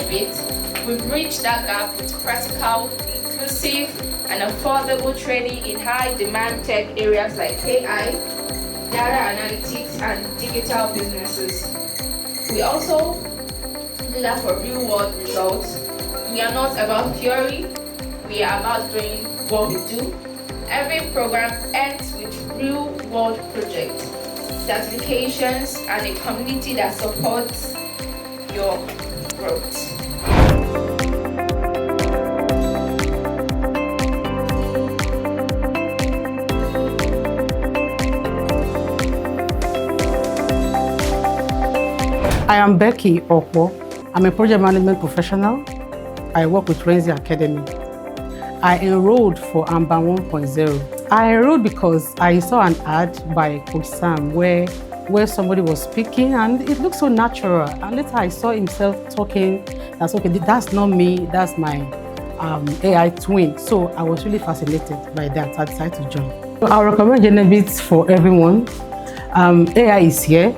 GenniBit, we've bridged that gap with practical, inclusive, and affordable training in high-demand tech areas like AI, data analytics, and digital businesses. We also do that for real-world results. We are not about theory, we are about doing what we do. Every program ends with real-world projects, certifications, and a community that supports your growth. I am Becky Okwo. I'm a project management professional. I work with Renzi Academy. I enrolled for AMBA 1.0. I enrolled because I saw an ad by Coach Sam where somebody was speaking and it looked so natural. And later I saw himself talking. That's okay, that's not me, that's my AI twin. So I was really fascinated by that. I decided to join. So I recommend GenniBit for everyone. AI is here.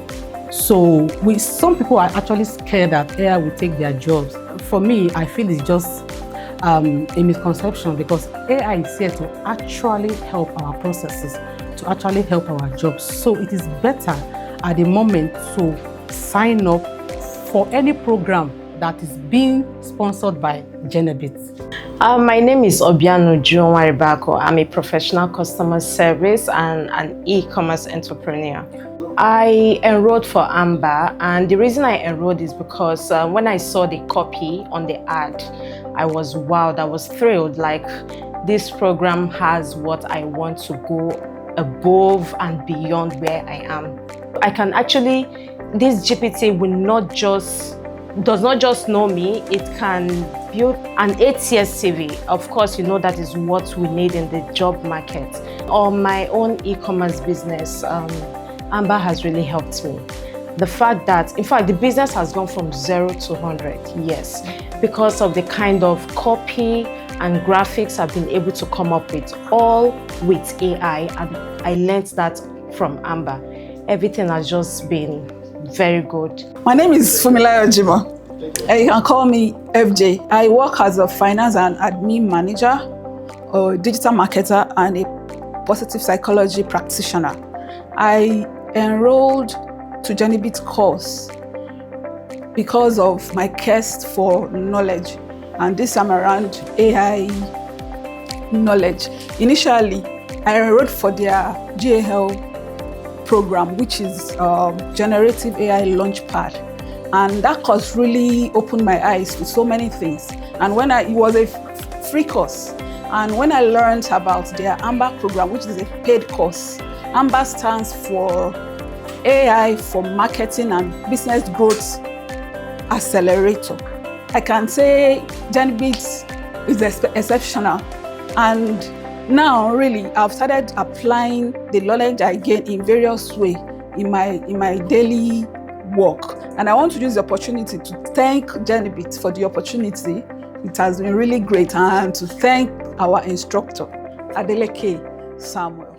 So some people are actually scared that AI will take their jobs. For me, I feel it's just a misconception because AI is here to actually help our processes, to actually help our jobs. So it is better at the moment to sign up for any program that is being sponsored by GenniBit. My name is Obiano Juonwaribako. I'm a professional customer service and an e-commerce entrepreneur. I enrolled for AMBA, and the reason I enrolled is because when I saw the copy on the ad, I was wowed, I was thrilled. Like, this program has what I want to go above and beyond where I am. I can actually, this GPT does not just know me, it can build an 8-year CV. Of course, you know that is what we need in the job market. On my own e-commerce business, AMBA has really helped me. The fact that, in fact, the business has gone from 0 to 100, yes, because of the kind of copy and graphics I've been able to come up with, all with AI, and I learned that from AMBA. Everything has just been very good. My name is Fumilayo Jima. You can call me FJ. I work as a finance and admin manager, a digital marketer, and a positive psychology practitioner. I enrolled to GenniBit course because of my quest for knowledge, and this time around AI knowledge. Initially, I enrolled for their GAL program, which is Generative AI Launchpad, and that course really opened my eyes to so many things. And it was a free course, and when I learned about their AMBA program, which is a paid course, AMBA stands for AI for Marketing and Business Growth Accelerator. I can say GenniBit is exceptional, and now really I've started applying the knowledge I gain in various ways in my daily work. And I want to use the opportunity to thank GenniBit for the opportunity. It has been really great, and to thank our instructor, Adeleke Samuel.